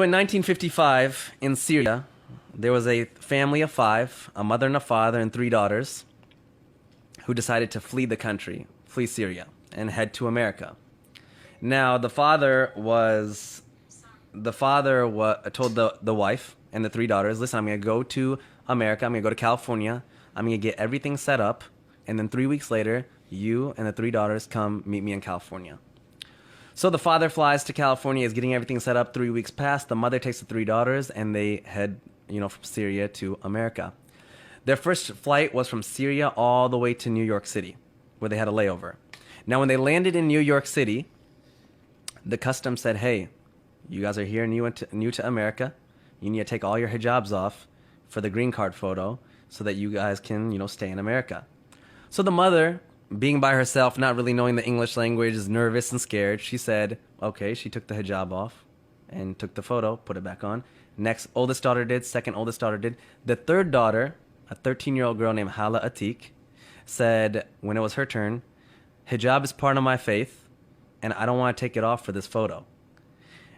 In 1955, in Syria, there was a family of five, a mother and a father and three daughters, who decided to flee the country, flee Syria, and head to America. Now, the father told the wife and the three daughters, listen, I'm going to go to America, I'm going to go to California, I'm going to get everything set up, and then 3 weeks later, you and the three daughters come meet me in California. So the father flies to California, is getting everything set up. 3 weeks pass. The mother takes the three daughters, and they head, from Syria to America. Their first flight was from Syria all the way to New York City, where they had a layover. Now, when they landed in New York City, the customs said, hey, you guys are here new to America. You need to take all your hijabs off for the green card photo so that you guys can, stay in America. So the mother, being by herself, not really knowing the English language, is nervous and scared. She said, okay, she took the hijab off and took the photo, put it back on. Next oldest daughter did, second oldest daughter did. The third daughter, a 13-year-old girl named Hala Atik, said when it was her turn, hijab is part of my faith, and I don't want to take it off for this photo.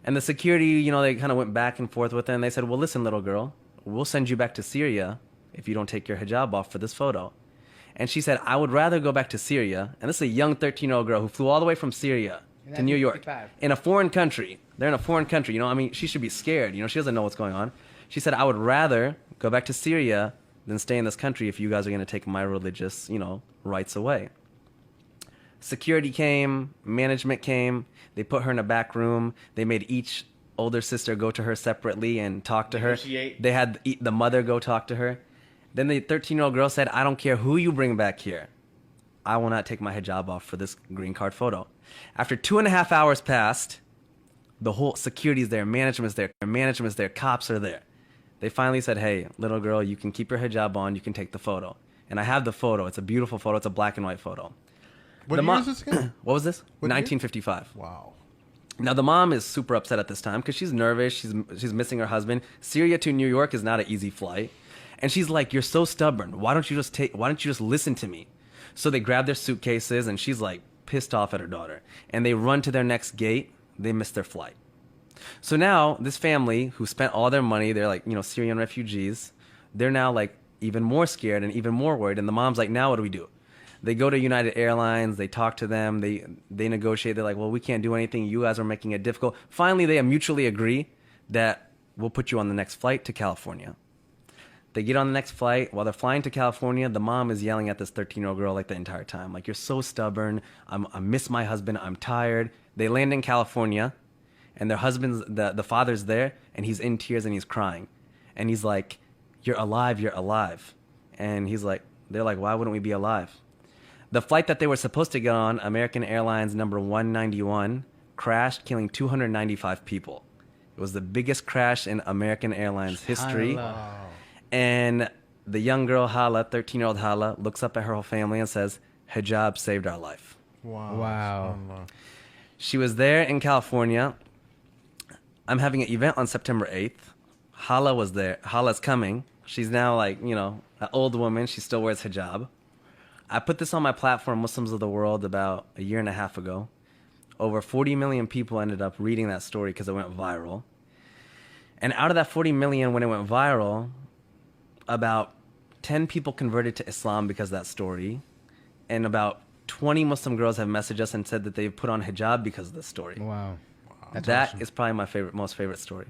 And the security, they kind of went back and forth with her, and they said, well, listen, little girl, we'll send you back to Syria if you don't take your hijab off for this photo. And she said, I would rather go back to Syria. And this is a young 13-year-old girl who flew all the way from Syria to New York in a foreign country. They're in a foreign country. She should be scared. She doesn't know what's going on. She said, I would rather go back to Syria than stay in this country if you guys are going to take my religious, rights away. Security came, management came. They put her in a back room. They made each older sister go to her separately and talk to her. They had the mother go talk to her. Then the 13-year-old girl said, I don't care who you bring back here. I will not take my hijab off for this green card photo. After 2.5 hours passed, the whole security's there, management's there, cops are there. They finally said, hey, little girl, you can keep your hijab on, you can take the photo. And I have the photo. It's a beautiful photo. It's a black and white photo. What year is this again? What was this? What 1955. Year? Wow. Now, the mom is super upset at this time because she's nervous. She's missing her husband. Syria to New York is not an easy flight. And she's like, you're so stubborn. Why don't you just listen to me? So they grab their suitcases, and she's like pissed off at her daughter. And they run to their next gate. They miss their flight. So now this family who spent all their money, they're like, Syrian refugees. They're now like even more scared and even more worried. And the mom's like, now what do we do? They go to United Airlines. They talk to them. They negotiate. They're like, well, we can't do anything. You guys are making it difficult. Finally, they mutually agree that we'll put you on the next flight to California. They get on the next flight. While they're flying to California, the mom is yelling at this 13-year-old girl like the entire time. Like, you're so stubborn. I miss my husband. I'm tired. They land in California, and their husband's, the father's there, and he's in tears and he's crying. And he's like, you're alive, you're alive. And they're like, why wouldn't we be alive? The flight that they were supposed to get on, American Airlines number 191, crashed, killing 295 people. It was the biggest crash in American Airlines history. Wow. And the young girl, Hala, 13-year-old Hala, looks up at her whole family and says, hijab saved our life. Wow. She was there in California. I'm having an event on September 8th. Hala was there. Hala's coming. She's now like, an old woman. She still wears hijab. I put this on my platform, Muslims of the World, about a year and a half ago. Over 40 million people ended up reading that story because it went viral. And out of that 40 million, when it went viral, about 10 people converted to Islam because of that story. And about 20 Muslim girls have messaged us and said that they've put on hijab because of this story. Wow. That is probably my most favorite story.